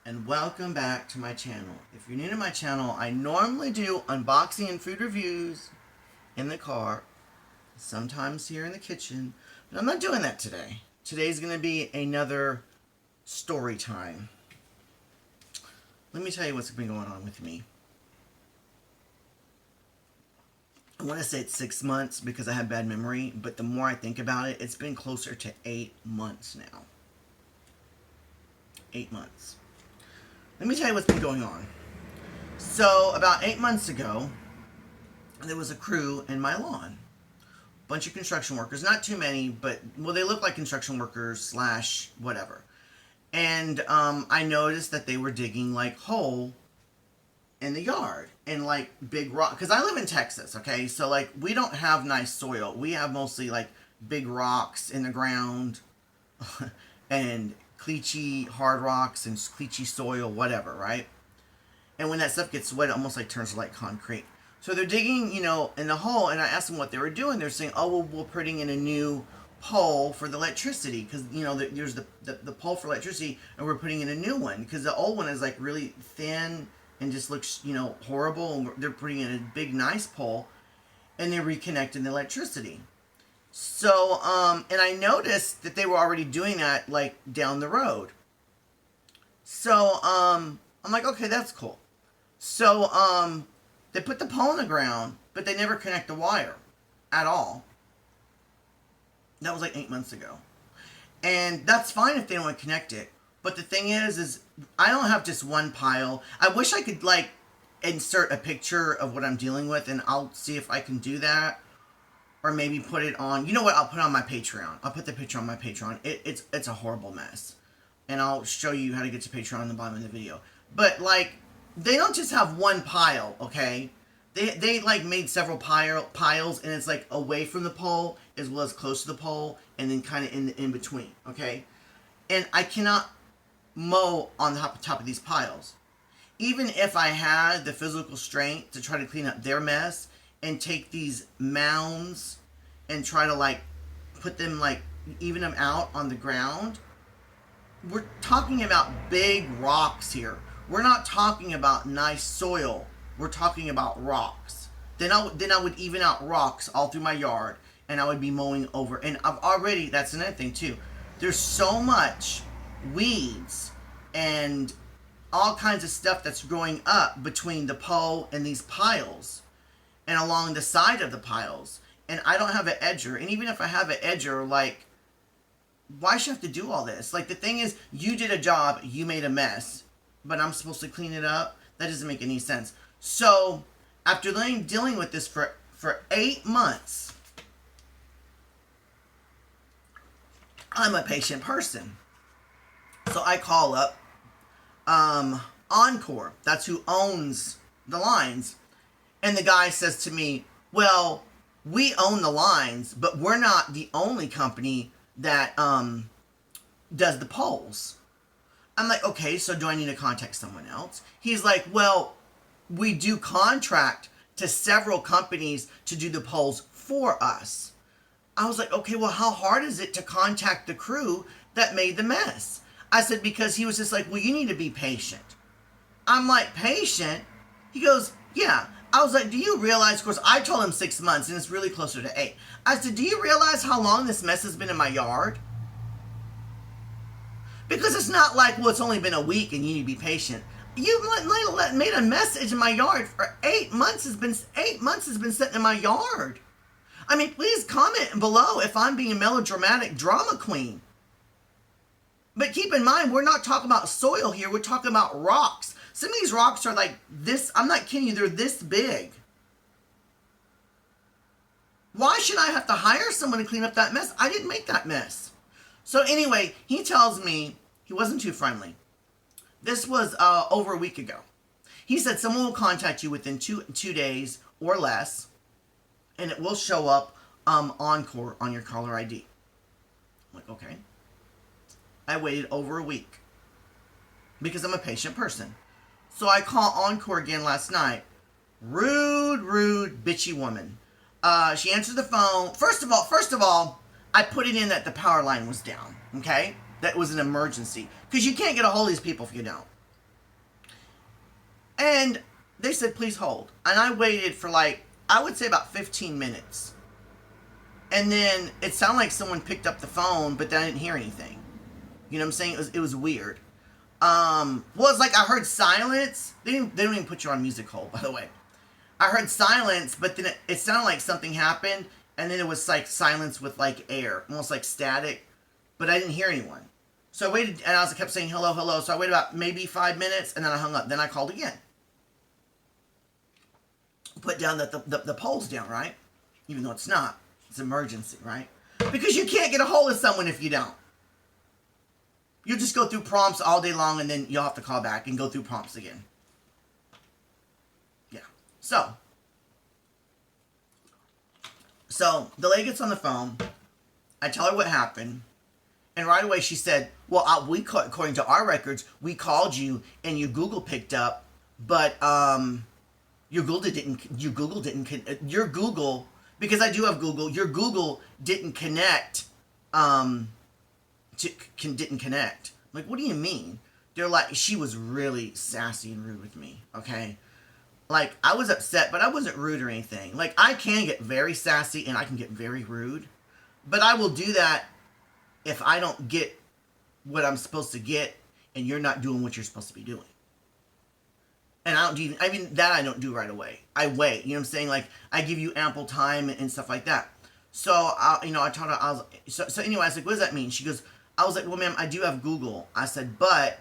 and welcome back to my channel. If you're new to my channel, I normally do unboxing and food reviews in the car, sometimes here in the kitchen, but I'm not doing that today. Today's going to be another story time. Let me tell you what's been going on with me. I want to say it's 6 months because I have bad memory, but the more I think about it, it's been closer to 8 months now. 8 months. Let me tell you what's been going on. So, about 8 months ago, there was a crew in my lawn. Bunch of construction workers. Not too many, but, well, they look like construction workers slash whatever. And I noticed that they were digging, like, hole in the yard. And, like, big rock. Because I live in Texas, okay? So, like, we don't have nice soil. We have mostly, like, big rocks in the ground. And cleachy hard rocks and cleachy soil, whatever, right? And when that stuff gets wet, it almost like turns to like concrete. So they're digging, in the hole, and I asked them what they were doing. They're saying, oh, well, we're putting in a new pole for the electricity, because, there's the pole for electricity, and we're putting in a new one, because the old one is like really thin and just looks, horrible, and they're putting in a big, nice pole, and they're reconnecting the electricity. So, and I noticed that they were already doing that, like, down the road. So, I'm like, okay, that's cool. So, they put the pole in the ground, but they never connect the wire at all. That was like 8 months ago. And that's fine if they don't want to connect it. But the thing is I don't have just one pile. I wish I could, like, insert a picture of what I'm dealing with, and I'll see if I can do that. Or maybe put it on, you know what, I'll put it on my Patreon. I'll put the picture on my Patreon. It's a horrible mess. And I'll show you how to get to Patreon on the bottom of the video. But, like, they don't just have one pile, okay? They like, made several piles, and it's, like, away from the pole, as well as close to the pole, and then kind of in between, okay? And I cannot mow on the top of these piles. Even if I had the physical strength to try to clean up their mess, and take these mounds and try to, like, put them, like, even them out on the ground. We're talking about big rocks here. We're not talking about nice soil. We're talking about rocks. Then I would even out rocks all through my yard, and I would be mowing over. And that's another thing too. There's so much weeds and all kinds of stuff that's growing up between the pole and these piles, and along the side of the piles. And I don't have an edger. And even if I have an edger, like, why should I have to do all this? Like, the thing is, you did a job, you made a mess, but I'm supposed to clean it up? That doesn't make any sense. So, after dealing with this for 8 months, I'm a patient person. So I call up Encore. That's who owns the lines. And the guy says to me, well, we own the lines, but we're not the only company that does the poles. I'm like, okay, so do I need to contact someone else? He's like, well, we do contract to several companies to do the poles for us. I was like, okay, well, how hard is it to contact the crew that made the mess? I said, because he was just like, well, you need to be patient. I'm like, patient? He goes, yeah. I was like, do you realize, of course, I told him 6 months, and it's really closer to 8. I said, do you realize how long this mess has been in my yard? Because it's not like, well, it's only been a week and you need to be patient. You made a mess in my yard for 8 months. 8 months has been sitting in my yard. I mean, please comment below if I'm being a melodramatic drama queen. But keep in mind, we're not talking about soil here. We're talking about rocks. Some of these rocks are like this. I'm not kidding you. They're this big. Why should I have to hire someone to clean up that mess? I didn't make that mess. So anyway, he tells me he wasn't too friendly. This was over a week ago. He said someone will contact you within two days or less, and it will show up Encore on your caller ID. I'm like, okay. I waited over a week because I'm a patient person. So I call Encore again last night. Rude, bitchy woman. She answered the phone. First of all, I put it in that the power line was down. Okay? That was an emergency. Because you can't get a hold of these people if you don't. And they said, please hold. And I waited for like, I would say about 15 minutes. And then it sounded like someone picked up the phone, but then I didn't hear anything. You know what I'm saying? It was weird. Well, it's like I heard silence. They don't even put you on music hold, by the way. I heard silence, but then it sounded like something happened, and then it was like silence with like air, almost like static, but I didn't hear anyone. So I waited, and I kept saying hello, hello. So I waited about maybe 5 minutes, and then I hung up. Then I called again. Put down the pole's down, right? Even though it's not. It's emergency, right? Because you can't get a hold of someone if you don't. You'll just go through prompts all day long, and then you'll have to call back and go through prompts again. Yeah. So the lady gets on the phone. I tell her what happened. And right away she said, well, according to our records, we called you and your Google picked up, but your Google because I do have Google, your Google didn't connect, didn't connect. I'm like, what do you mean? They're like, she was really sassy and rude with me, okay? Like, I was upset, but I wasn't rude or anything. Like, I can get very sassy and I can get very rude, but I will do that if I don't get what I'm supposed to get and you're not doing what you're supposed to be doing. And I don't do right away. I wait, you know what I'm saying? Like, I give you ample time and stuff like that. So, I told her, so anyway, I was like, what does that mean? She goes, I was like, well, ma'am, I do have Google. I said, but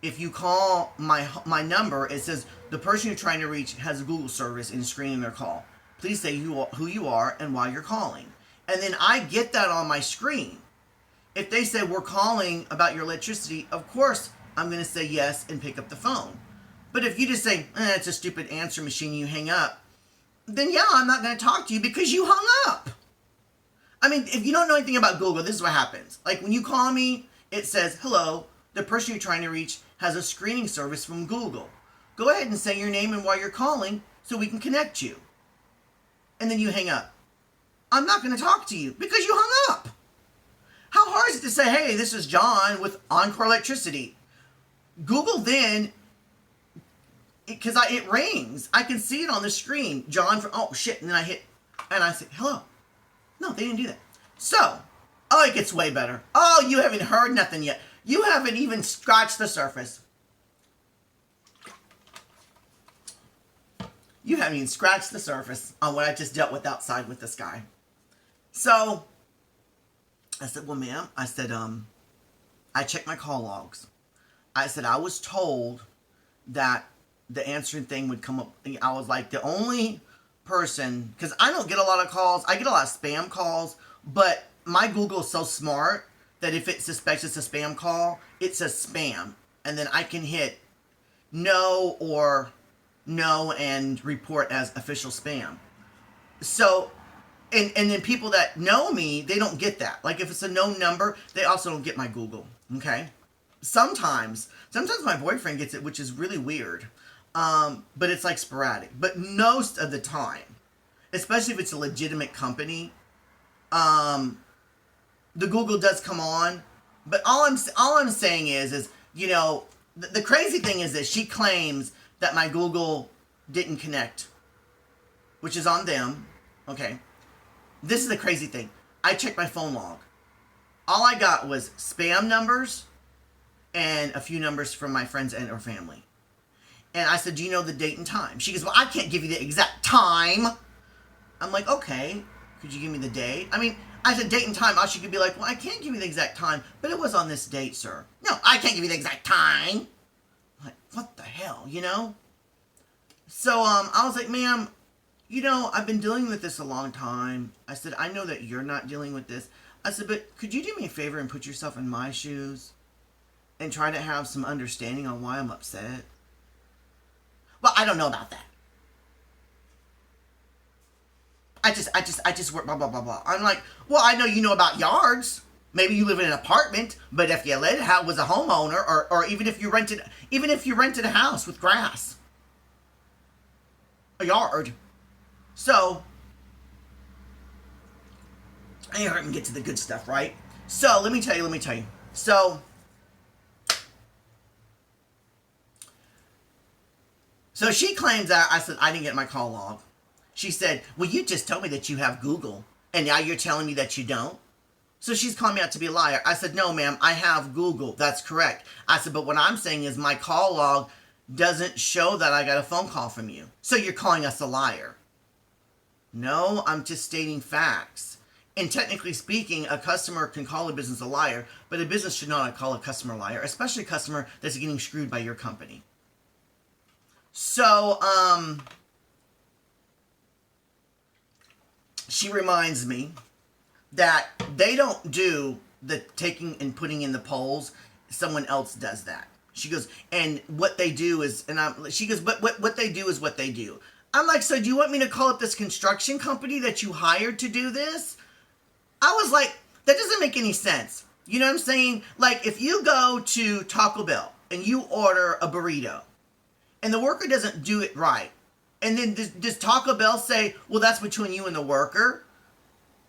if you call my number, it says the person you're trying to reach has a Google service in screening their call. Please say who you are and why you're calling. And then I get that on my screen. If they say we're calling about your electricity, of course I'm going to say yes and pick up the phone. But if you just say, it's a stupid answer machine, you hang up, then yeah, I'm not going to talk to you because you hung up. I mean, if you don't know anything about Google, this is what happens. Like when you call me, it says, hello, the person you're trying to reach has a screening service from Google. Go ahead and say your name and why you're calling so we can connect you. And then you hang up. I'm not going to talk to you because you hung up. How hard is it to say, hey, this is John with Encore Electricity? Google then, because it rings. I can see it on the screen. John from, oh shit, and then I hit, and I say, hello. No, they didn't do that. So, it gets way better. Oh, you haven't heard nothing yet. You haven't even scratched the surface. You haven't even scratched the surface on what I just dealt with outside with this guy. So, I said, well, ma'am, I said, I checked my call logs. I said, I was told that the answering thing would come up. I was like, the only person, because I don't get a lot of calls. I get a lot of spam calls, but my Google is so smart that if it suspects it's a spam call, it says spam. And then I can hit no and report as official spam. So, and then people that know me, they don't get that. Like if it's a known number, they also don't get my Google. Okay? Sometimes my boyfriend gets it, which is really weird. But it's like sporadic. But most of the time, especially if it's a legitimate company, the Google does come on. But all I'm saying is the crazy thing is that she claims that my Google didn't connect, which is on them. Okay. This is the crazy thing. I checked my phone log. All I got was spam numbers and a few numbers from my friends and or family. And I said, do you know the date and time? She goes, well, I can't give you the exact time. I'm like, okay, could you give me the date? I mean, I said date and time. She could be like, well, I can't give you the exact time, but it was on this date, sir. No, I can't give you the exact time. I'm like, what the hell, So, I was like, ma'am, I've been dealing with this a long time. I said, I know that you're not dealing with this. I said, but could you do me a favor and put yourself in my shoes and try to have some understanding on why I'm upset? Well, I don't know about that. I just work, blah, blah, blah, blah. I'm like, well, I know you know about yards. Maybe you live in an apartment, but if you was a homeowner, or even if you rented a house with grass, a yard. So, I can get to the good stuff, right? So, let me tell you. So she claims that I said I didn't get my call log. She said, well, you just told me that you have Google, and now you're telling me that you don't? So she's calling me out to be a liar. I said, no, ma'am, I have Google. That's correct. I said, but what I'm saying is my call log doesn't show that I got a phone call from you. So you're calling us a liar. No, I'm just stating facts. And technically speaking, a customer can call a business a liar, but a business should not call a customer a liar, especially a customer that's getting screwed by your company. So, she reminds me that they don't do the taking and putting in the polls. Someone else does that. She goes, and what they do is, she goes, but what they do is what they do. I'm like, so do you want me to call up this construction company that you hired to do this? I was like, that doesn't make any sense. You know what I'm saying? Like, if you go to Taco Bell and you order a burrito and the worker doesn't do it right, and then does Taco Bell say, well, that's between you and the worker?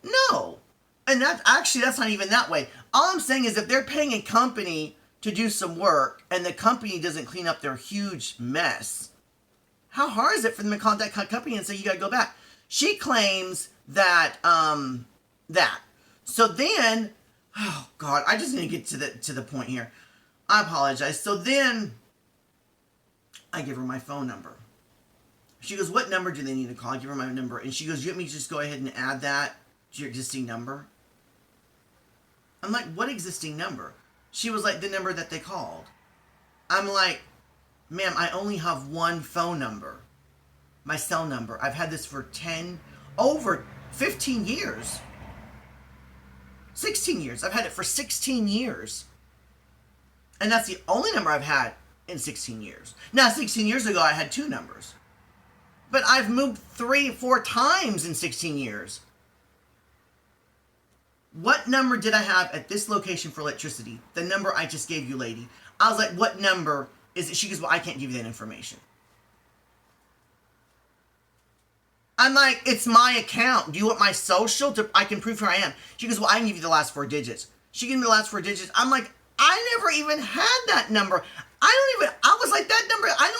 No. And that's not even that way. All I'm saying is if they're paying a company to do some work and the company doesn't clean up their huge mess, how hard is it for them to contact that company and say, you got to go back? She claims that, So then, oh God, I just need to get to the point here. I apologize. So then I give her my phone number. She goes, what number do they need to call? I give her my number. And she goes, you want me to just go ahead and add that to your existing number? I'm like, what existing number? She was like, the number that they called. I'm like, ma'am, I only have one phone number. My cell number. I've had this for over 15 years. 16 years. I've had it for 16 years. And that's the only number I've had in 16 years. Now, 16 years ago, I had two numbers. But I've moved 3-4 times in 16 years. What number did I have at this location for electricity? The number I just gave you, lady. I was like, what number is it? She goes, well, I can't give you that information. I'm like, it's my account. Do you want my social? I can prove who I am. She goes, well, I can give you the last 4 digits. She gave me the last 4 digits. I'm like, I never even had that number. I was like, that number, I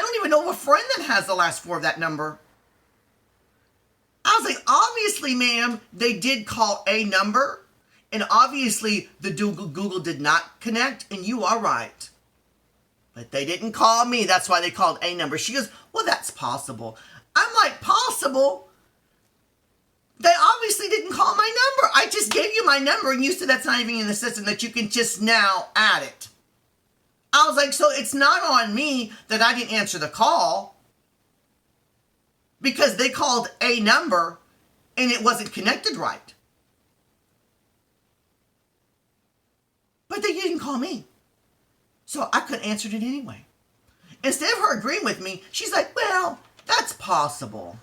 don't even know of a friend that has the last 4 of that number. I was like, obviously, ma'am, they did call a number, and obviously the Google did not connect, and you are right. But they didn't call me. That's why they called a number. She goes, well, that's possible. I'm like, possible? They obviously didn't call my number. I just gave you my number, and you said that's not even in the system, that you can just now add it. I was like, so it's not on me that I didn't answer the call, because they called a number and it wasn't connected right. But they didn't call me. So I couldn't answer it anyway. Instead of her agreeing with me, she's like, well, that's possible.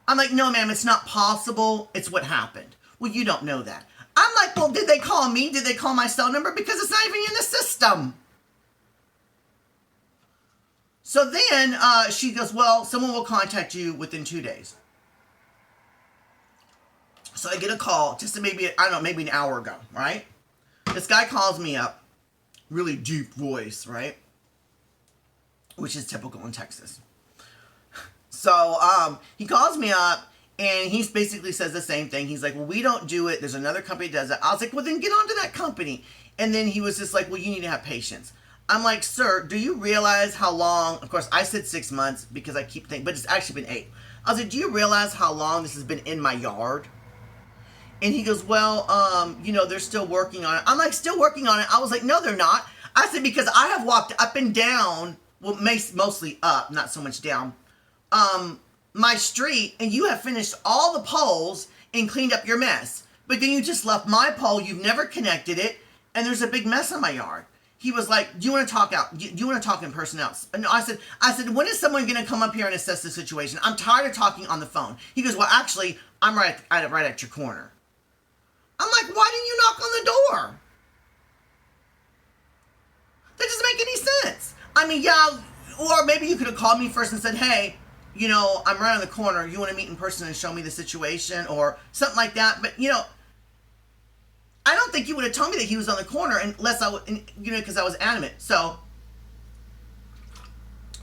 I'm like, no, ma'am, it's not possible. It's what happened. Well, you don't know that. I'm like, well, did they call me? Did they call my cell number? Because it's not even in the system. So then she goes, well, someone will contact you within 2 days. So I get a call, just maybe an hour ago, right? This guy calls me up, really deep voice, right? Which is typical in Texas. So he calls me up, and he basically says the same thing. He's like, well, we don't do it. There's another company that does it. I was like, well, then get on to that company. And then he was just like, well, you need to have patience. I'm like, sir, do you realize how long, of course, I said 6 months because I keep thinking, but it's actually been 8. I was like, do you realize how long this has been in my yard? And he goes, well, they're still working on it. I'm like, still working on it? I was like, no, they're not. I said, because I have walked up and down, well, mostly up, not so much down, my street, and you have finished all the poles and cleaned up your mess. But then you just left my pole, you've never connected it, and there's a big mess in my yard. He was like, do you want to talk out? Do you want to talk in person out? No, I said, when is someone going to come up here and assess the situation? I'm tired of talking on the phone. He goes, well, actually, I'm right at your corner. I'm like, why didn't you knock on the door? That doesn't make any sense. I mean, yeah, or maybe you could have called me first and said, hey, I'm right on the corner. You want to meet in person and show me the situation or something like that? But, I don't think you would have told me that he was on the corner unless because I was adamant. So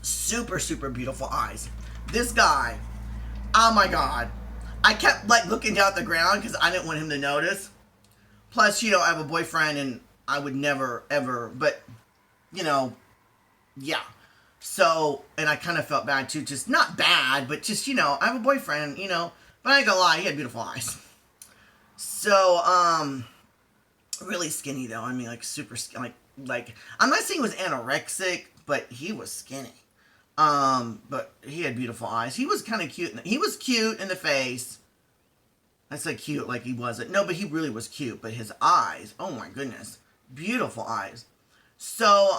Super, super beautiful eyes. This guy, oh my God. I kept like looking down at the ground because I didn't want him to notice. Plus, I have a boyfriend and I would never, ever, but, yeah. So, and I kind of felt bad too. Just not bad, but just, I have a boyfriend, but I ain't gonna lie, he had beautiful eyes. So, really skinny though. I mean, like super skinny. Like, I'm not saying he was anorexic, but he was skinny. But he had beautiful eyes. He was kind of cute. He was cute in the face. I said cute like he wasn't. No, but he really was cute. But his eyes, oh my goodness, beautiful eyes. So,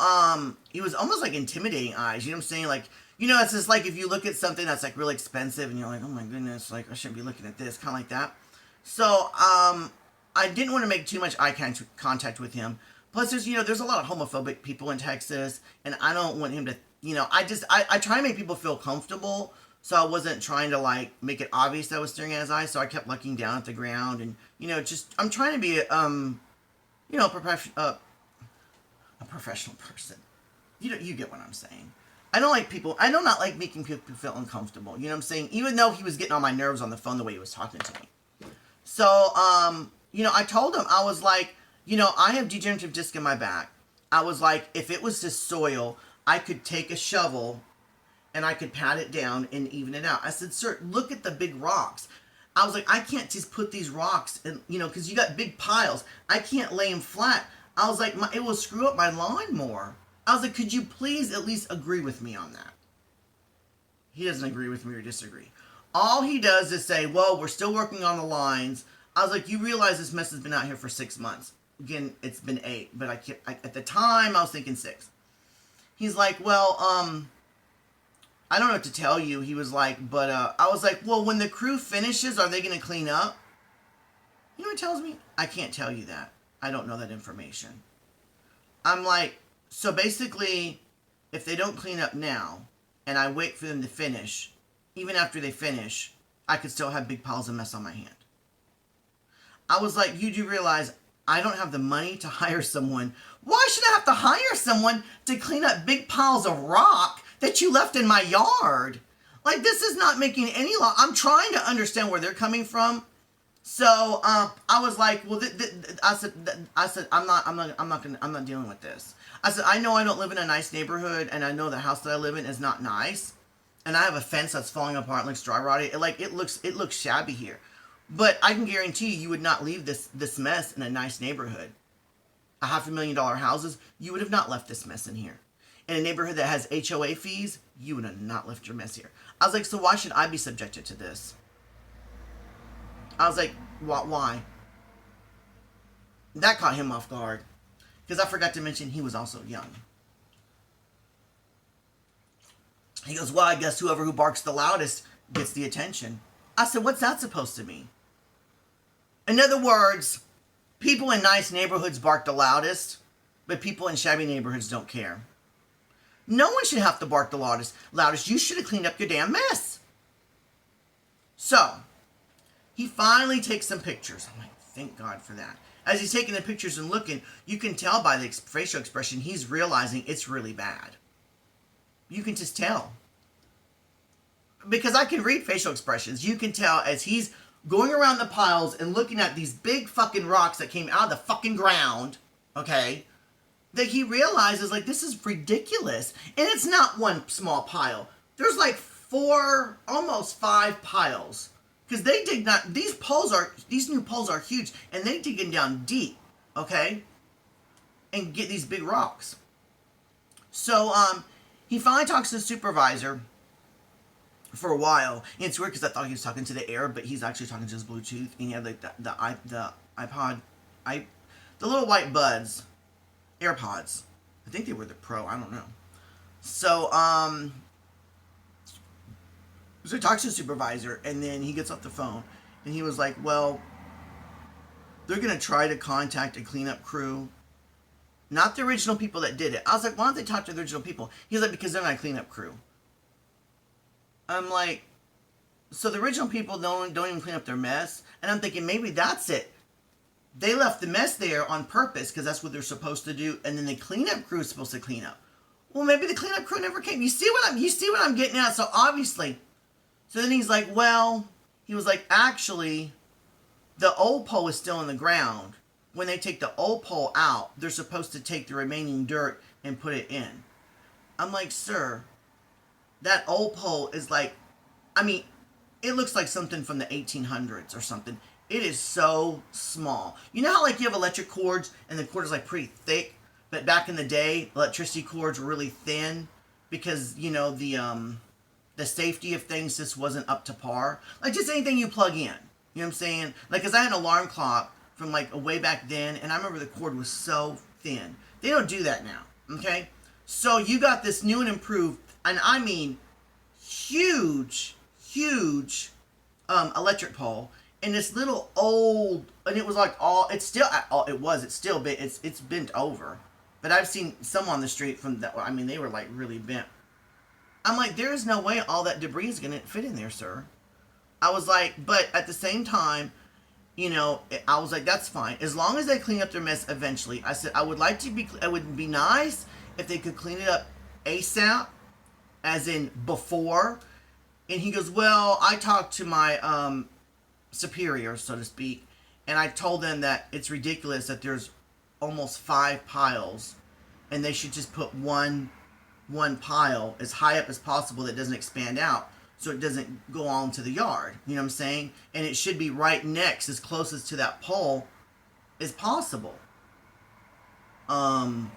he was almost like intimidating eyes. You know what I'm saying? Like, it's just like if you look at something that's like really expensive and you're like, oh my goodness, like I shouldn't be looking at this, kind of like that. So, I didn't want to make too much eye contact with him. Plus, there's a lot of homophobic people in Texas, and I don't want him to, I try to make people feel comfortable, so I wasn't trying to, like, make it obvious that I was staring at his eyes, so I kept looking down at the ground, and, I'm trying to be, a professional person. You get what I'm saying. I do not like making people feel uncomfortable, you know what I'm saying? Even though he was getting on my nerves on the phone the way he was talking to me. So, I told him, I was like, I have degenerative disc in my back. I was like, if it was just soil, I could take a shovel and I could pat it down and even it out. I said, sir, look at the big rocks. I was like, I can't just put these rocks in, because you got big piles. I can't lay them flat. I was like, it will screw up my lawn more. I was like, could you please at least agree with me on that? He doesn't agree with me or disagree. All he does is say, well, we're still working on the lines. I was like, you realize this mess has been out here for 6 months. Again, it's been 8, but at the time I was thinking 6. He's like, well, I don't know what to tell you. He was like, but I was like, well, when the crew finishes, are they going to clean up? You know what he tells me? I can't tell you that. I don't know that information. I'm like, so basically, if they don't clean up now, and I wait for them to finish, even after they finish, I could still have big piles of mess on my hand. I was like, you do realize I don't have the money to hire someone. Why should I have to hire someone to clean up big piles of rock that you left in my yard? Like, this is not making any law. I'm trying to understand where they're coming from. So, I was like, well, I said, I'm not dealing with this. I said, I know I don't live in a nice neighborhood, and I know the house that I live in is not nice. And I have a fence that's falling apart and looks dry rotted. It looks shabby here. But I can guarantee you would not leave this mess in a nice neighborhood. A $500,000 houses, you would have not left this mess in here. In a neighborhood that has HOA fees, you would have not left your mess here. I was like, so why should I be subjected to this? I was like, why? That caught him off guard. Because I forgot to mention he was also young. He goes, well, I guess who barks the loudest gets the attention. I said, what's that supposed to mean? In other words, people in nice neighborhoods bark the loudest, but people in shabby neighborhoods don't care. No one should have to bark the loudest. You should have cleaned up your damn mess. So, he finally takes some pictures. I'm like, thank God for that. As he's taking the pictures and looking, you can tell by the facial expression, he's realizing it's really bad. You can just tell. Because I can read facial expressions. You can tell as he's going around the piles and looking at these big fucking rocks that came out of the fucking ground, okay, that he realizes, like, this is ridiculous. And it's not one small pile. There's like 4, almost 5 piles. Because these new poles are huge, and they digging down deep, okay, and get these big rocks. So, he finally talks to the supervisor for a while. And it's weird because I thought he was talking to the air, but he's actually talking to his Bluetooth. And he had like the iPod, the little white buds, AirPods. I think they were the Pro. I don't know. So he talks to the supervisor, and then he gets off the phone, and he was like, well, they're going to try to contact a cleanup crew. Not the original people that did it. I was like, why don't they talk to the original people? He's like, because they're not a cleanup crew. I'm like, so the original people don't even clean up their mess? And I'm thinking, maybe that's it. They left the mess there on purpose because that's what they're supposed to do, and then the cleanup crew is supposed to clean up. Well, maybe the cleanup crew never came. You see what I'm getting at? So obviously, so then he's like, well, he was like, actually, the old pole is still in the ground. When they take the old pole out, they're supposed to take the remaining dirt and put it in. I'm like, sir, that old pole is like, I mean, it looks like something from the 1800s or something. It is so small. You know how like you have electric cords and the cord is like pretty thick, but back in the day, electricity cords were really thin because you know the safety of things just wasn't up to par. Like just anything you plug in. You know what I'm saying? Like, cause I had an alarm clock from like way back then, and I remember the cord was so thin. They don't do that now. Okay, so you got this new and improved, and I mean huge electric pole, and this little old, and it was like all, it's still, it's still bent, it's bent over, but I've seen some on the street from that, I mean, they were like really bent. I'm like, there is no way all that debris is going to fit in there, sir. I was like, but at the same time, you know, I was like, that's fine. As long as they clean up their mess eventually. I said, it would be nice if they could clean it up ASAP, as in before. And he goes, well, I talked to my superior, so to speak, and I told them that it's ridiculous that there's almost 5 piles, and they should just put one pile as high up as possible that doesn't expand out, so it doesn't go on to the yard. You know what I'm saying? And it should be right next, as closest to that pole as possible. I'm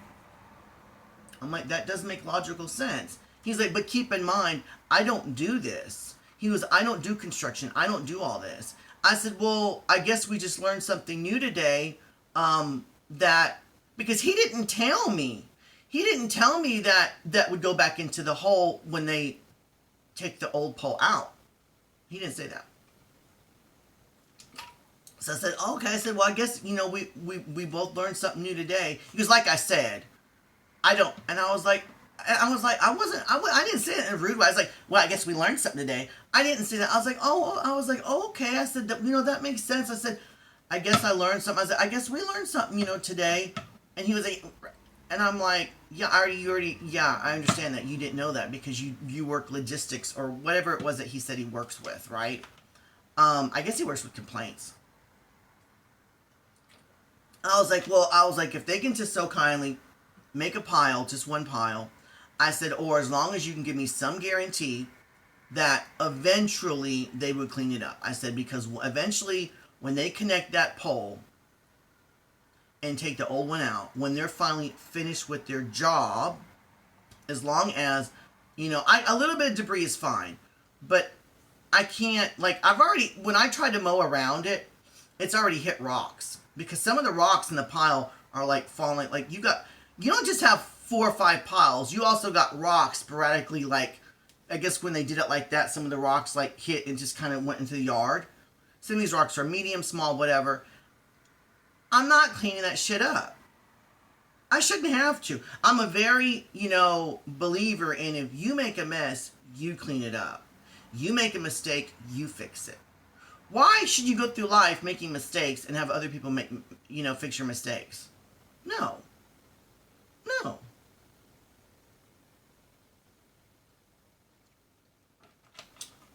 like, that does make logical sense. He's like, but keep in mind, I don't do this. He was, I don't do construction. I don't do all this. I said, well, I guess we just learned something new today. That, because he didn't tell me. He didn't tell me that that would go back into the hole when they take the old pole out. He didn't say that. So I said, oh, okay. I said, well, I guess, you know, we both learned something new today. He was like, I said, I don't, and I was like, I didn't say it in a rude way. I was like, well, I guess we learned something today. I didn't say that. I was like, oh, okay. I said, you know, that makes sense. I said, I guess I learned something. I said, I guess we learned something, you know, today. And he was like, and I'm like, yeah, I understand that you didn't know that because you work logistics or whatever it was that he said he works with, right? I guess he works with complaints. I was like, if they can just so kindly make a pile, just one pile, I said, or as long as you can give me some guarantee that eventually they would clean it up. I said, because eventually when they connect that pole and take the old one out, when they're finally finished with their job, as long as, you know, a little bit of debris is fine, but I can't, like, when I tried to mow around it, it's already hit rocks, because some of the rocks in the pile are like falling, like you don't just have 4 or 5 piles, you also got rocks sporadically, like, I guess when they did it like that, some of the rocks like hit and just kind of went into the yard. Some of these rocks are medium, small, whatever. I'm not cleaning that shit up. I shouldn't have to. I'm a very, you know, believer in if you make a mess, you clean it up. You make a mistake, you fix it. Why should you go through life making mistakes and have other people fix your mistakes? No. No.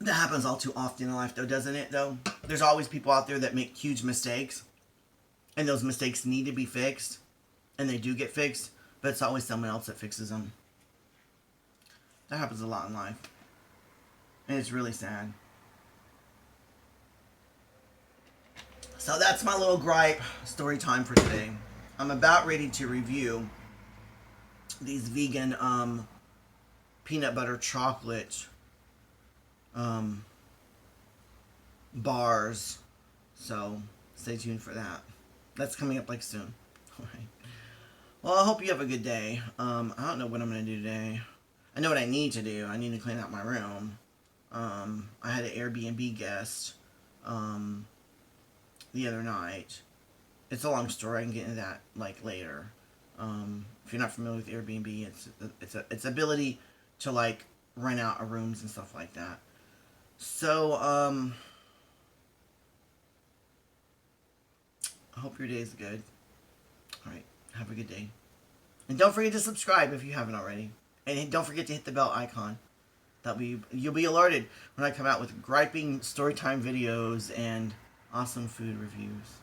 That happens all too often in life, though, doesn't it, though? There's always people out there that make huge mistakes, and those mistakes need to be fixed, and they do get fixed, but it's always someone else that fixes them. That happens a lot in life, and it's really sad. So that's my little gripe story time for today. I'm about ready to review these vegan peanut butter chocolate bars, so stay tuned for that. That's coming up like soon. All right. Well, I hope you have a good day. I don't know what I'm going to do today. I know what I need to do. I need to clean out my room. I had an Airbnb guest the other night. It's a long story. I can get into that like later. If you're not familiar with Airbnb, it's ability to like rent out rooms and stuff like that. So I hope your day is good. All right, have a good day, and don't forget to subscribe if you haven't already. And don't forget to hit the bell icon. You'll be alerted when I come out with griping storytime videos and awesome food reviews.